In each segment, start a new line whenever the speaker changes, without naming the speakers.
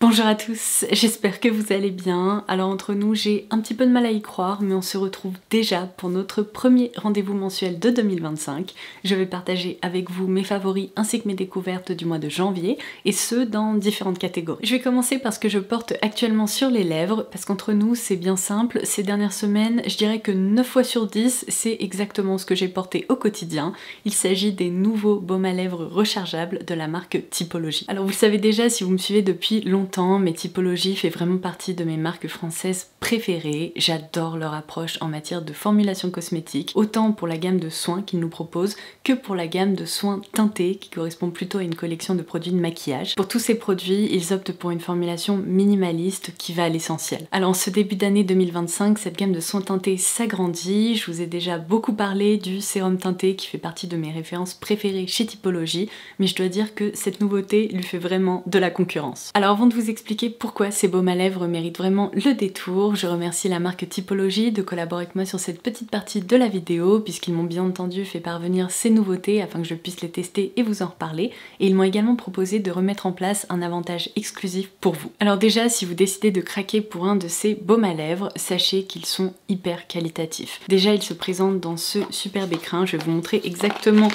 Bonjour à tous, j'espère que vous allez bien. Alors entre nous, j'ai un petit peu de mal à y croire, mais on se retrouve déjà pour notre premier rendez-vous mensuel de 2025. Je vais partager avec vous mes favoris ainsi que mes découvertes du mois de janvier, et ce dans différentes catégories. Je vais commencer par ce que je porte actuellement sur les lèvres, parce qu'entre nous, c'est bien simple. Ces dernières semaines, je dirais que 9 fois sur 10, c'est exactement ce que j'ai porté au quotidien. Il s'agit des nouveaux baumes à lèvres rechargeables de la marque Typologie. Alors vous le savez déjà si vous me suivez depuis longtemps, mais Typologie fait vraiment partie de mes marques françaises préférées. J'adore leur approche en matière de formulation cosmétique, autant pour la gamme de soins qu'ils nous proposent que pour la gamme de soins teintés qui correspond plutôt à une collection de produits de maquillage. Pour tous ces produits, ils optent pour une formulation minimaliste qui va à l'essentiel. Alors en ce début d'année 2025, cette gamme de soins teintés s'agrandit. Je vous ai déjà beaucoup parlé du sérum teinté qui fait partie de mes références préférées chez Typologie, mais je dois dire que cette nouveauté lui fait vraiment de la concurrence. Alors avant de vous expliquer pourquoi ces baumes à lèvres méritent vraiment le détour, je remercie la marque Typologie de collaborer avec moi sur cette petite partie de la vidéo, puisqu'ils m'ont bien entendu fait parvenir ces nouveautés afin que je puisse les tester et vous en reparler, et ils m'ont également proposé de remettre en place un avantage exclusif pour vous. Alors déjà, si vous décidez de craquer pour un de ces baumes à lèvres, sachez qu'ils sont hyper qualitatifs. Déjà, ils se présentent dans ce superbe écrin, je vais vous montrer exactement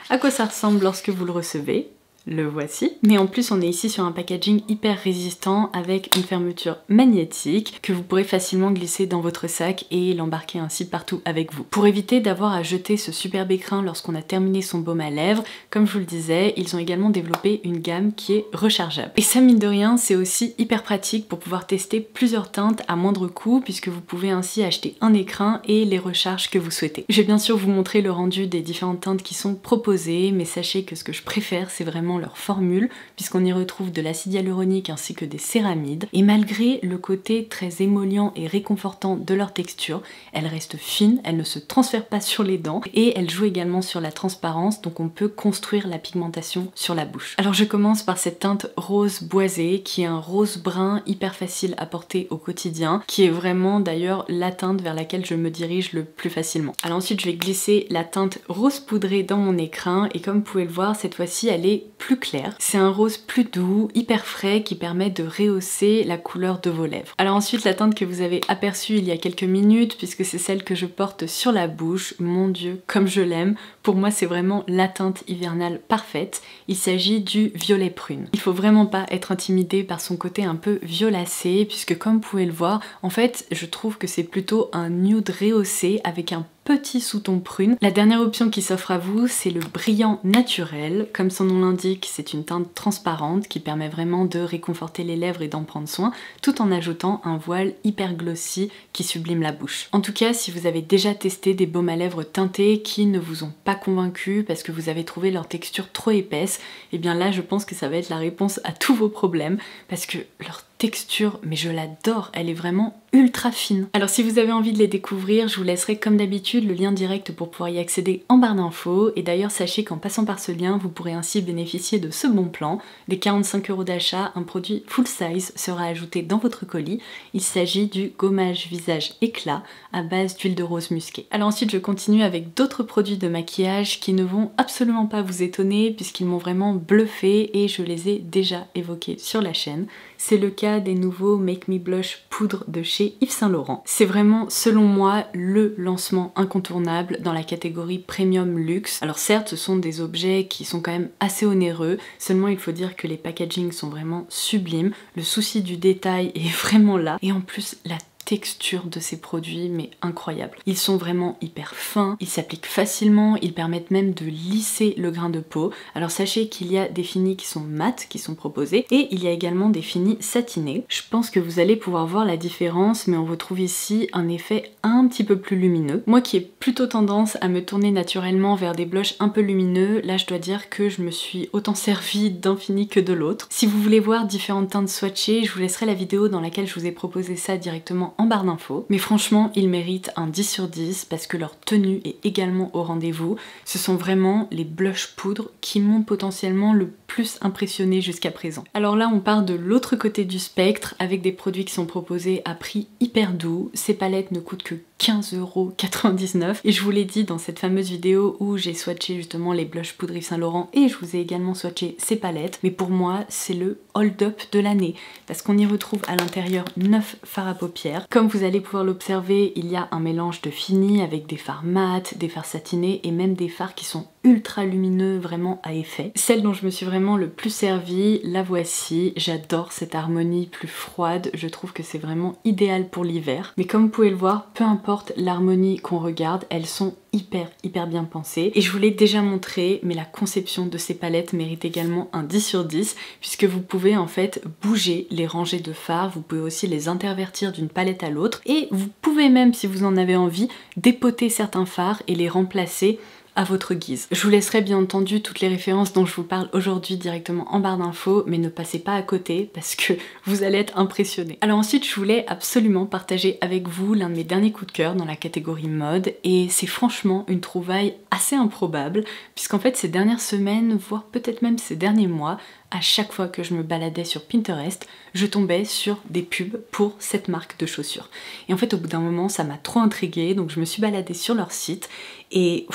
à quoi ça ressemble lorsque vous le recevez. Le voici. Mais en plus on est ici sur un packaging hyper résistant avec une fermeture magnétique que vous pourrez facilement glisser dans votre sac et l'embarquer ainsi partout avec vous. Pour éviter d'avoir à jeter ce superbe écrin lorsqu'on a terminé son baume à lèvres, comme je vous le disais, ils ont également développé une gamme qui est rechargeable. Et ça, mine de rien, c'est aussi hyper pratique pour pouvoir tester plusieurs teintes à moindre coût, puisque vous pouvez ainsi acheter un écrin et les recharges que vous souhaitez. Je vais bien sûr vous montrer le rendu des différentes teintes qui sont proposées, mais sachez que ce que je préfère, c'est vraiment leur formule, puisqu'on y retrouve de l'acide hyaluronique ainsi que des céramides, et malgré le côté très émollient et réconfortant de leur texture, elles restent fines, elles ne se transfèrent pas sur les dents, et elles jouent également sur la transparence, donc on peut construire la pigmentation sur la bouche. Alors je commence par cette teinte rose boisée, qui est un rose brun hyper facile à porter au quotidien, qui est vraiment d'ailleurs la teinte vers laquelle je me dirige le plus facilement. Alors ensuite je vais glisser la teinte rose poudrée dans mon écrin, et comme vous pouvez le voir, cette fois-ci elle est plus clair. C'est un rose plus doux, hyper frais, qui permet de rehausser la couleur de vos lèvres. Alors ensuite, la teinte que vous avez aperçue il y a quelques minutes, puisque c'est celle que je porte sur la bouche, mon Dieu, comme je l'aime. Pour moi, c'est vraiment la teinte hivernale parfaite. Il s'agit du violet prune. Il faut vraiment pas être intimidé par son côté un peu violacé, puisque comme vous pouvez le voir, en fait, je trouve que c'est plutôt un nude rehaussé avec un petit sous-ton prune. La dernière option qui s'offre à vous, c'est le brillant naturel. Comme son nom l'indique, c'est une teinte transparente qui permet vraiment de réconforter les lèvres et d'en prendre soin, tout en ajoutant un voile hyper glossy qui sublime la bouche. En tout cas, si vous avez déjà testé des baumes à lèvres teintés qui ne vous ont pas convaincu parce que vous avez trouvé leur texture trop épaisse, et bien là, je pense que ça va être la réponse à tous vos problèmes, parce que leur texture, mais je l'adore, elle est vraiment ultra fine. Alors si vous avez envie de les découvrir, je vous laisserai comme d'habitude le lien direct pour pouvoir y accéder en barre d'infos, et d'ailleurs sachez qu'en passant par ce lien, vous pourrez ainsi bénéficier de ce bon plan. Des 45 € d'achat, un produit full size sera ajouté dans votre colis. Il s'agit du gommage visage éclat à base d'huile de rose musquée. Alors ensuite je continue avec d'autres produits de maquillage qui ne vont absolument pas vous étonner puisqu'ils m'ont vraiment bluffé et je les ai déjà évoqués sur la chaîne. C'est le cas des nouveaux Make Me Blush poudre de chez Yves Saint Laurent. C'est vraiment, selon moi, le lancement incontournable dans la catégorie Premium Luxe. Alors certes, ce sont des objets qui sont quand même assez onéreux, seulement il faut dire que les packagings sont vraiment sublimes, le souci du détail est vraiment là, et en plus la texture de ces produits, mais incroyable. Ils sont vraiment hyper fins, ils s'appliquent facilement, ils permettent même de lisser le grain de peau. Alors sachez qu'il y a des finis qui sont mat qui sont proposés, et il y a également des finis satinés. Je pense que vous allez pouvoir voir la différence, mais on retrouve ici un effet un petit peu plus lumineux. Moi qui ai plutôt tendance à me tourner naturellement vers des blushs un peu lumineux, là je dois dire que je me suis autant servie d'un fini que de l'autre. Si vous voulez voir différentes teintes swatchées, je vous laisserai la vidéo dans laquelle je vous ai proposé ça directement en barre d'infos, mais franchement ils méritent un 10 sur 10 parce que leur tenue est également au rendez-vous. Ce sont vraiment les blush poudres qui m'ont potentiellement le plus impressionné jusqu'à présent. Alors là on part de l'autre côté du spectre avec des produits qui sont proposés à prix hyper doux. Ces palettes ne coûtent que 15,99 € et je vous l'ai dit dans cette fameuse vidéo où j'ai swatché justement les blush poudre Yves Saint Laurent et je vous ai également swatché ces palettes, mais pour moi c'est le hold-up de l'année parce qu'on y retrouve à l'intérieur 9 fards à paupières. Comme vous allez pouvoir l'observer, il y a un mélange de fini avec des fards mat, des fards satinés et même des fards qui sont ultra lumineux, vraiment à effet. Celle dont je me suis vraiment le plus servie, la voici. J'adore cette harmonie plus froide, je trouve que c'est vraiment idéal pour l'hiver. Mais comme vous pouvez le voir, peu importe l'harmonie qu'on regarde, elles sont hyper bien pensées. Et je vous l'ai déjà montré, mais la conception de ces palettes mérite également un 10 sur 10, puisque vous pouvez en fait bouger les rangées de fards, vous pouvez aussi les intervertir d'une palette à l'autre, et vous pouvez même, si vous en avez envie, dépoter certains fards et les remplacer à votre guise. Je vous laisserai bien entendu toutes les références dont je vous parle aujourd'hui directement en barre d'infos, mais ne passez pas à côté parce que vous allez être impressionnés. Alors ensuite, je voulais absolument partager avec vous l'un de mes derniers coups de cœur dans la catégorie mode, et c'est franchement une trouvaille assez improbable, puisqu'en fait ces dernières semaines, voire peut-être même ces derniers mois, à chaque fois que je me baladais sur Pinterest, je tombais sur des pubs pour cette marque de chaussures. Et en fait, au bout d'un moment, ça m'a trop intriguée, donc je me suis baladée sur leur site et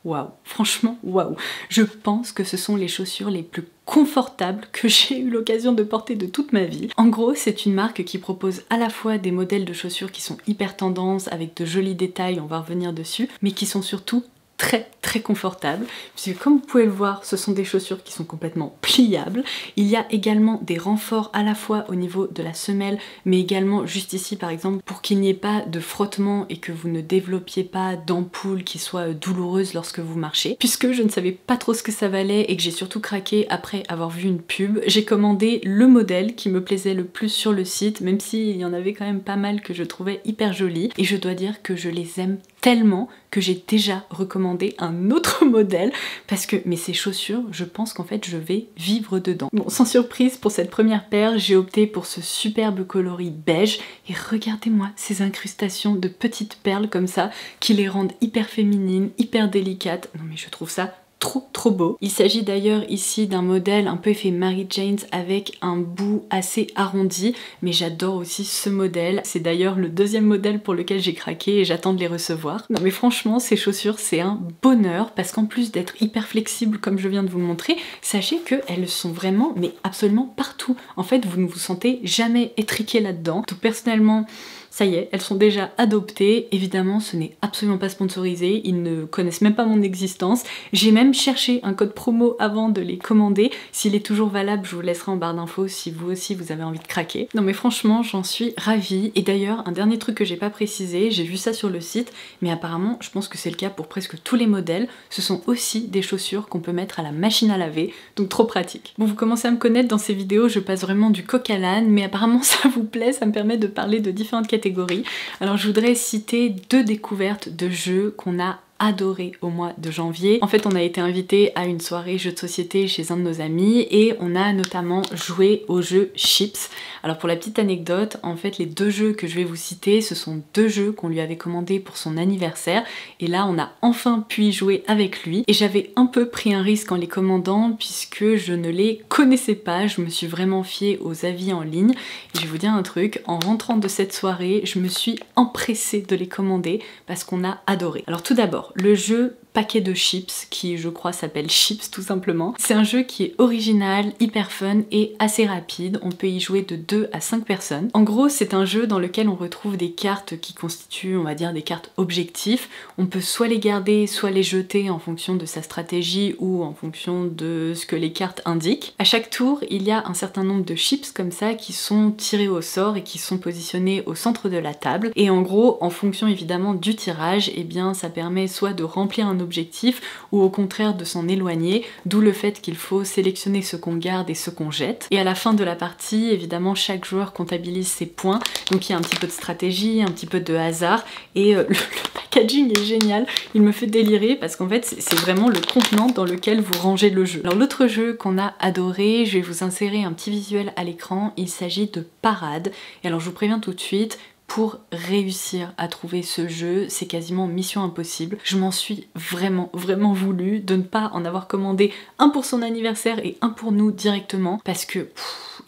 waouh, franchement waouh. Je pense que ce sont les chaussures les plus confortables que j'ai eu l'occasion de porter de toute ma vie. En gros, c'est une marque qui propose à la fois des modèles de chaussures qui sont hyper tendance, avec de jolis détails, on va revenir dessus, mais qui sont surtout très confortable, puisque comme vous pouvez le voir, ce sont des chaussures qui sont complètement pliables. Il y a également des renforts à la fois au niveau de la semelle, mais également juste ici par exemple, pour qu'il n'y ait pas de frottement et que vous ne développiez pas d'ampoules qui soient douloureuses lorsque vous marchez. Puisque je ne savais pas trop ce que ça valait et que j'ai surtout craqué après avoir vu une pub, j'ai commandé le modèle qui me plaisait le plus sur le site, même s'il y en avait quand même pas mal que je trouvais hyper jolis, et je dois dire que je les aime tellement que j'ai déjà recommandé un autre modèle parce que, mais ces chaussures, je pense qu'en fait je vais vivre dedans. Bon, sans surprise, pour cette première paire, j'ai opté pour ce superbe coloris beige et regardez-moi ces incrustations de petites perles comme ça qui les rendent hyper féminines, hyper délicates. Non mais je trouve ça trop beau. Il s'agit d'ailleurs ici d'un modèle un peu effet Mary Jane avec un bout assez arrondi, mais j'adore aussi ce modèle. C'est d'ailleurs le deuxième modèle pour lequel j'ai craqué et j'attends de les recevoir. Non mais franchement, ces chaussures c'est un bonheur parce qu'en plus d'être hyper flexibles comme je viens de vous le montrer, sachez qu'elles sont vraiment mais absolument partout. En fait, vous ne vous sentez jamais étriqué là-dedans. Tout personnellement, ça y est, elles sont déjà adoptées. Évidemment, ce n'est absolument pas sponsorisé, ils ne connaissent même pas mon existence. J'ai même cherché un code promo avant de les commander. S'il est toujours valable, je vous laisserai en barre d'infos si vous aussi vous avez envie de craquer. Non mais franchement, j'en suis ravie. Et d'ailleurs, un dernier truc que j'ai pas précisé, j'ai vu ça sur le site, mais apparemment, je pense que c'est le cas pour presque tous les modèles. Ce sont aussi des chaussures qu'on peut mettre à la machine à laver, donc trop pratique. Bon, vous commencez à me connaître dans ces vidéos, je passe vraiment du coq à l'âne, mais apparemment ça vous plaît, ça me permet de parler de différentes catégories. Alors je voudrais citer deux découvertes de jeux qu'on a adoré au mois de janvier. En fait, on a été invité à une soirée jeux de société chez un de nos amis et on a notamment joué au jeu Chips. Alors pour la petite anecdote, en fait les deux jeux que je vais vous citer, ce sont deux jeux qu'on lui avait commandés pour son anniversaire et là on a enfin pu y jouer avec lui et j'avais un peu pris un risque en les commandant puisque je ne les connaissais pas, je me suis vraiment fiée aux avis en ligne et je vais vous dire un truc, en rentrant de cette soirée, je me suis empressée de les commander parce qu'on a adoré. Alors tout d'abord, le jeu paquet de chips qui je crois s'appelle Chips tout simplement. C'est un jeu qui est original, hyper fun et assez rapide. On peut y jouer de 2 à 5 personnes. En gros, c'est un jeu dans lequel on retrouve des cartes qui constituent, on va dire, des cartes objectifs. On peut soit les garder, soit les jeter en fonction de sa stratégie ou en fonction de ce que les cartes indiquent. À chaque tour, il y a un certain nombre de chips comme ça qui sont tirés au sort et qui sont positionnés au centre de la table. Et en gros, en fonction évidemment du tirage, eh bien ça permet soit de remplir un objectif ou au contraire de s'en éloigner, d'où le fait qu'il faut sélectionner ce qu'on garde et ce qu'on jette. Et à la fin de la partie, évidemment, chaque joueur comptabilise ses points, donc il y a un petit peu de stratégie, un petit peu de hasard, et le packaging est génial, il me fait délirer parce qu'en fait c'est vraiment le contenant dans lequel vous rangez le jeu. Alors l'autre jeu qu'on a adoré, je vais vous insérer un petit visuel à l'écran, il s'agit de Parade, et alors je vous préviens tout de suite, pour réussir à trouver ce jeu, c'est quasiment mission impossible. Je m'en suis vraiment voulu de ne pas en avoir commandé un pour son anniversaire et un pour nous directement parce que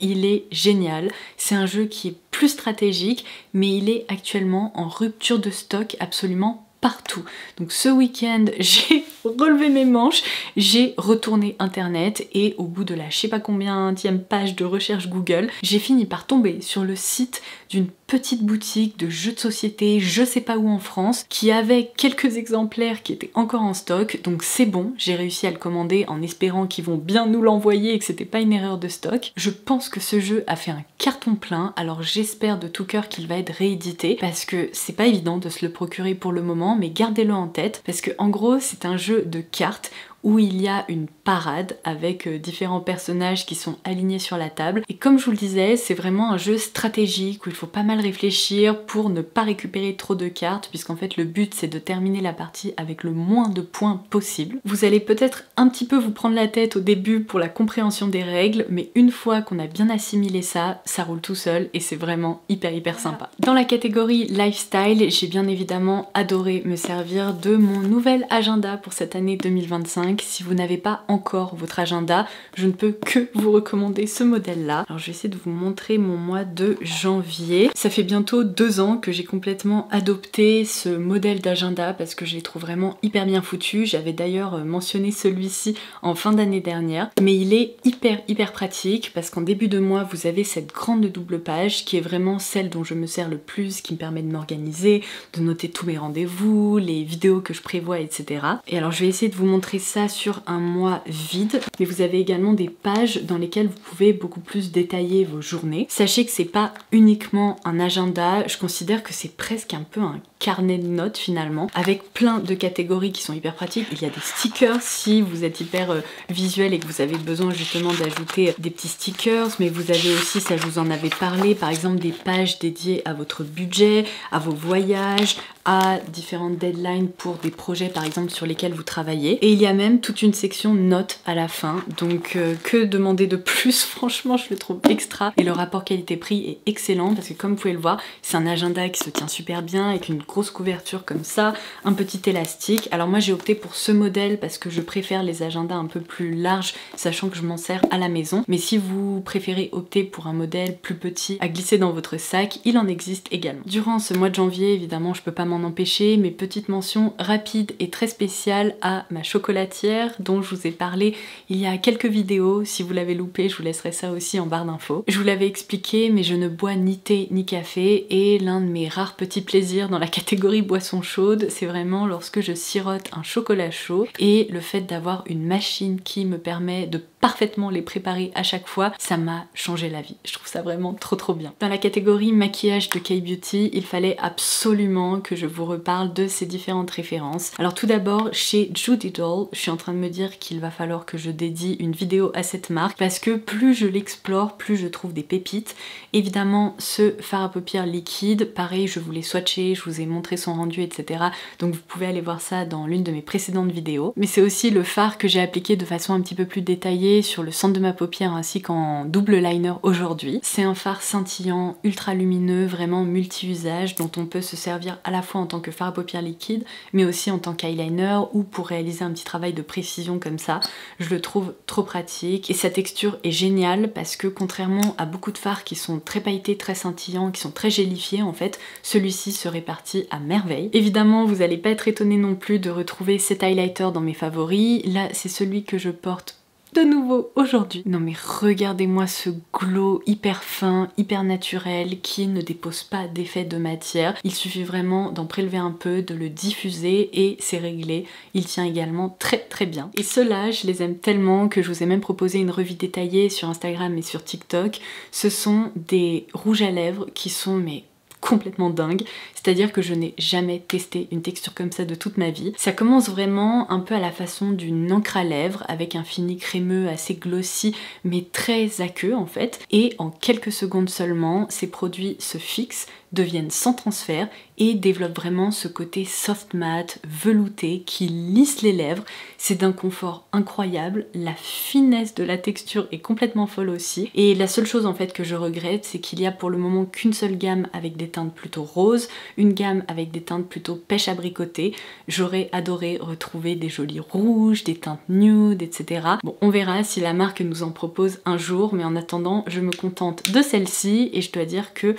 il est génial. C'est un jeu qui est plus stratégique, mais il est actuellement en rupture de stock absolument partout. Donc ce week-end, j'ai relevé mes manches, j'ai retourné internet et au bout de la je sais pas combienième page de recherche Google, j'ai fini par tomber sur le site d'une petite boutique de jeux de société, je sais pas où en France, qui avait quelques exemplaires qui étaient encore en stock, donc c'est bon, j'ai réussi à le commander en espérant qu'ils vont bien nous l'envoyer et que c'était pas une erreur de stock. Je pense que ce jeu a fait un carton plein, alors j'espère de tout cœur qu'il va être réédité, parce que c'est pas évident de se le procurer pour le moment, mais gardez-le en tête, parce que en gros c'est un jeu de cartes où il y a une parade avec différents personnages qui sont alignés sur la table. Et comme je vous le disais, c'est vraiment un jeu stratégique où il faut pas mal réfléchir pour ne pas récupérer trop de cartes, puisqu'en fait le but c'est de terminer la partie avec le moins de points possible. Vous allez peut-être un petit peu vous prendre la tête au début pour la compréhension des règles, mais une fois qu'on a bien assimilé ça, ça roule tout seul et c'est vraiment hyper sympa. Dans la catégorie lifestyle, j'ai bien évidemment adoré me servir de mon nouvel agenda pour cette année 2025. Si vous n'avez pas encore votre agenda, je ne peux que vous recommander ce modèle-là. Alors je vais essayer de vous montrer mon mois de janvier. Ça fait bientôt 2 ans que j'ai complètement adopté ce modèle d'agenda parce que je les trouve vraiment hyper bien foutus. J'avais d'ailleurs mentionné celui-ci en fin d'année dernière, mais il est hyper pratique parce qu'en début de mois, vous avez cette grande double page qui est vraiment celle dont je me sers le plus, qui me permet de m'organiser, de noter tous mes rendez-vous, les vidéos que je prévois, etc. Et alors je vais essayer de vous montrer ça sur un mois vide, mais vous avez également des pages dans lesquelles vous pouvez beaucoup plus détailler vos journées. Sachez que c'est pas uniquement un agenda, je considère que c'est presque un peu un carnet de notes finalement, avec plein de catégories qui sont hyper pratiques. Il y a des stickers si vous êtes hyper visuel et que vous avez besoin justement d'ajouter des petits stickers, mais vous avez aussi, ça je vous en avais parlé, par exemple des pages dédiées à votre budget, à vos voyages, à différentes deadlines pour des projets par exemple sur lesquels vous travaillez. Et il y a même toute une section notes à la fin, donc que demander de plus, franchement je le trouve extra. Et le rapport qualité-prix est excellent parce que comme vous pouvez le voir, c'est un agenda qui se tient super bien avec une grosse couverture comme ça, un petit élastique. Alors moi j'ai opté pour ce modèle parce que je préfère les agendas un peu plus larges, sachant que je m'en sers à la maison. Mais si vous préférez opter pour un modèle plus petit à glisser dans votre sac, il en existe également. Durant ce mois de janvier, évidemment je peux pas m'en empêcher, mais petite mention rapide et très spéciale à ma chocolatière dont je vous ai parlé il y a quelques vidéos. Si vous l'avez loupé, je vous laisserai ça aussi en barre d'infos. Je vous l'avais expliqué, mais je ne bois ni thé ni café et l'un de mes rares petits plaisirs dans la catégorie boisson chaude, c'est vraiment lorsque je sirote un chocolat chaud, et le fait d'avoir une machine qui me permet de parfaitement les préparer à chaque fois, ça m'a changé la vie. Je trouve ça vraiment trop bien. Dans la catégorie maquillage de K-Beauty, il fallait absolument que je vous reparle de ces différentes références. Alors tout d'abord, chez Judy Doll, je suis en train de me dire qu'il va falloir que je dédie une vidéo à cette marque parce que plus je l'explore, plus je trouve des pépites. Évidemment, ce fard à paupières liquide, pareil, je vous l'ai swatché, je vous ai montré son rendu, etc. Donc vous pouvez aller voir ça dans l'une de mes précédentes vidéos. Mais c'est aussi le fard que j'ai appliqué de façon un petit peu plus détaillée sur le centre de ma paupière ainsi qu'en double liner aujourd'hui. C'est un fard scintillant, ultra lumineux, vraiment multi-usage, dont on peut se servir à la fois en tant que fard à paupières liquide, mais aussi en tant qu'eyeliner ou pour réaliser un petit travail de précision comme ça. Je le trouve trop pratique et sa texture est géniale parce que contrairement à beaucoup de fards qui sont très pailletés, très scintillants, qui sont très gélifiés, en fait, celui-ci se répartit à merveille. Évidemment, vous n'allez pas être étonné non plus de retrouver cet highlighter dans mes favoris. Là, c'est celui que je porte de nouveau aujourd'hui. Non mais regardez-moi ce glow hyper fin, hyper naturel qui ne dépose pas d'effet de matière. Il suffit vraiment d'en prélever un peu, de le diffuser et c'est réglé. Il tient également très bien. Et ceux-là, je les aime tellement que je vous ai même proposé une revue détaillée sur Instagram et sur TikTok. Ce sont des rouges à lèvres qui sont mais complètement dingue, c'est-à-dire que je n'ai jamais testé une texture comme ça de toute ma vie. Ça commence vraiment un peu à la façon d'une encre à lèvres avec un fini crémeux assez glossy mais très aqueux en fait, et en quelques secondes seulement ces produits se fixent, deviennent sans transfert et développent vraiment ce côté soft matte, velouté, qui lisse les lèvres. C'est d'un confort incroyable, la finesse de la texture est complètement folle aussi. Et la seule chose en fait que je regrette, c'est qu'il y a pour le moment qu'une seule gamme avec des teintes plutôt roses, une gamme avec des teintes plutôt pêche abricotée. J'aurais adoré retrouver des jolis rouges, des teintes nude, etc. Bon, on verra si la marque nous en propose un jour, mais en attendant, je me contente de celle-ci et je dois dire que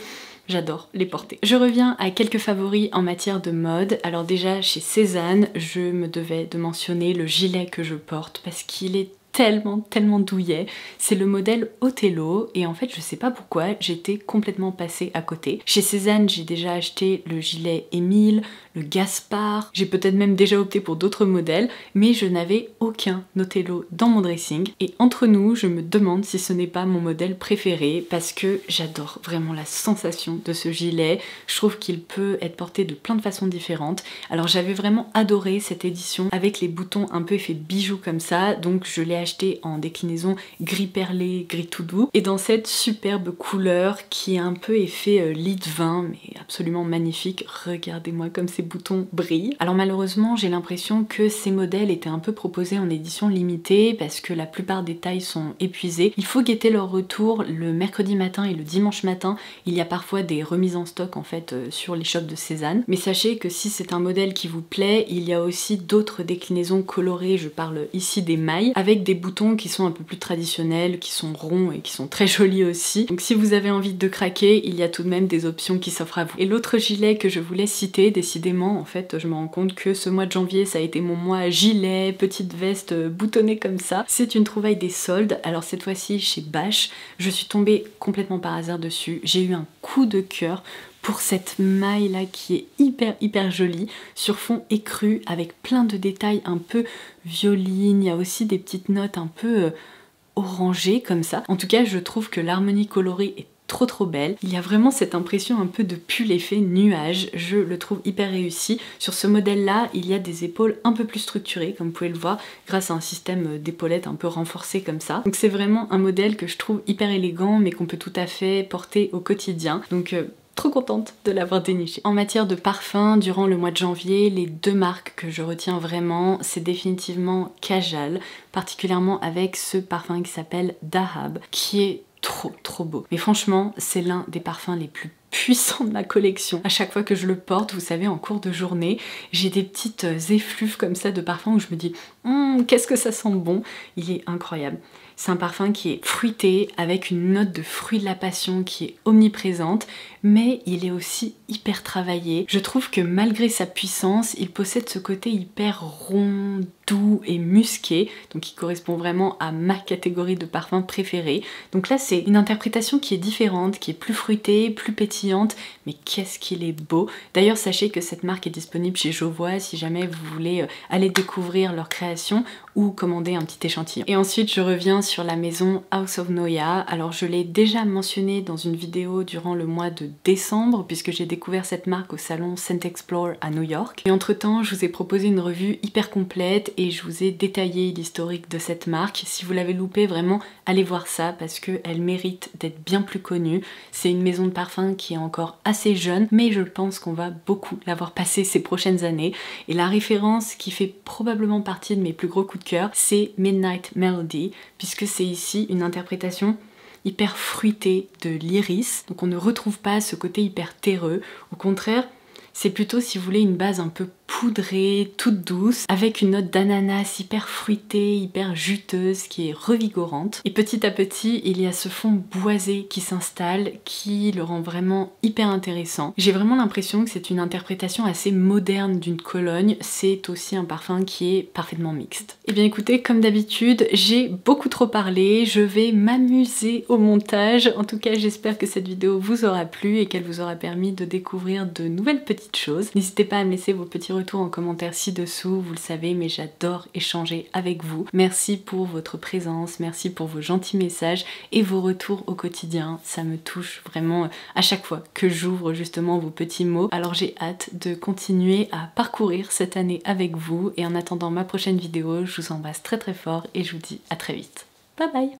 j'adore les porter. Je reviens à quelques favoris en matière de mode. Alors déjà chez Cézanne, je me devais de mentionner le gilet que je porte parce qu'il est tellement douillet. C'est le modèle Othello et en fait je sais pas pourquoi j'étais complètement passée à côté. Chez Cézanne j'ai déjà acheté le gilet Émile, le Gaspard, j'ai peut-être même déjà opté pour d'autres modèles, mais je n'avais aucun Othello dans mon dressing et entre nous je me demande si ce n'est pas mon modèle préféré parce que j'adore vraiment la sensation de ce gilet. Je trouve qu'il peut être porté de plein de façons différentes. Alors j'avais vraiment adoré cette édition avec les boutons un peu effet bijoux comme ça, donc je l'ai acheté en déclinaison gris perlé, gris tout doux et dans cette superbe couleur qui est un peu effet lit de vin mais absolument magnifique. Regardez-moi comme ces boutons brillent. Alors malheureusement j'ai l'impression que ces modèles étaient un peu proposés en édition limitée parce que la plupart des tailles sont épuisées. Il faut guetter leur retour le mercredi matin et le dimanche matin. Il y a parfois des remises en stock en fait sur les shops de Cézanne. Mais sachez que si c'est un modèle qui vous plaît, il y a aussi d'autres déclinaisons colorées, je parle ici des mailles, avec des boutons qui sont un peu plus traditionnels, qui sont ronds et qui sont très jolis aussi. Donc si vous avez envie de craquer, il y a tout de même des options qui s'offrent à vous. Et l'autre gilet que je voulais citer, décidément en fait je me rends compte que ce mois de janvier ça a été mon mois gilet, petite veste boutonnée comme ça. C'est une trouvaille des soldes, alors cette fois-ci chez Bash, je suis tombée complètement par hasard dessus, j'ai eu un coup de cœur pour cette maille là qui est hyper jolie sur fond écru avec plein de détails un peu violines, il y a aussi des petites notes un peu orangées comme ça. En tout cas je trouve que l'harmonie colorée est trop belle. Il y a vraiment cette impression un peu de pull effet nuage, je le trouve hyper réussi. Sur ce modèle là, il y a des épaules un peu plus structurées comme vous pouvez le voir grâce à un système d'épaulettes un peu renforcé comme ça. Donc c'est vraiment un modèle que je trouve hyper élégant mais qu'on peut tout à fait porter au quotidien. Donc trop contente de l'avoir déniché. En matière de parfum, durant le mois de janvier, les deux marques que je retiens vraiment, c'est définitivement Kajal, particulièrement avec ce parfum qui s'appelle Dahab, qui est trop beau. Mais franchement, c'est l'un des parfums les plus puissants de ma collection. À chaque fois que je le porte, vous savez, en cours de journée, j'ai des petites effluves comme ça de parfum où je me dis qu'est-ce que ça sent bon. Il est incroyable. C'est un parfum qui est fruité avec une note de fruit de la passion qui est omniprésente, mais il est aussi hyper travaillé. Je trouve que malgré sa puissance, il possède ce côté hyper rond, doux et musqué, donc qui correspond vraiment à ma catégorie de parfum préférée. Donc là c'est une interprétation qui est différente, qui est plus fruitée, plus pétillante, mais qu'est-ce qu'il est beau. D'ailleurs sachez que cette marque est disponible chez Jovois si jamais vous voulez aller découvrir leur création ou commander un petit échantillon. Et ensuite je reviens sur la maison House of Noya. Alors je l'ai déjà mentionné dans une vidéo durant le mois de décembre puisque j'ai découvert cette marque au salon Scent Explore à New York. Et entre temps je vous ai proposé une revue hyper complète et je vous ai détaillé l'historique de cette marque. Si vous l'avez loupé, vraiment allez voir ça parce qu'elle mérite d'être bien plus connue. C'est une maison de parfum qui est encore assez jeune mais je pense qu'on va beaucoup la voir passer ces prochaines années. Et la référence qui fait probablement partie de mes plus gros coups de cœur, c'est Midnight Melody puisque c'est ici une interprétation hyper fruitée de l'iris. Donc on ne retrouve pas ce côté hyper terreux. Au contraire, c'est plutôt, si vous voulez, une base un peu poudrée, toute douce, avec une note d'ananas hyper fruitée, hyper juteuse, qui est revigorante. Et petit à petit, il y a ce fond boisé qui s'installe, qui le rend vraiment hyper intéressant. J'ai vraiment l'impression que c'est une interprétation assez moderne d'une cologne. C'est aussi un parfum qui est parfaitement mixte. Et bien écoutez, comme d'habitude, j'ai beaucoup trop parlé. Je vais m'amuser au montage. En tout cas, j'espère que cette vidéo vous aura plu et qu'elle vous aura permis de découvrir de nouvelles petites choses. N'hésitez pas à me laisser vos petits retour en commentaire ci-dessous, vous le savez, mais j'adore échanger avec vous. Merci pour votre présence, merci pour vos gentils messages et vos retours au quotidien. Ça me touche vraiment à chaque fois que j'ouvre justement vos petits mots. Alors j'ai hâte de continuer à parcourir cette année avec vous et en attendant ma prochaine vidéo, je vous embrasse très fort et je vous dis à très vite. Bye bye!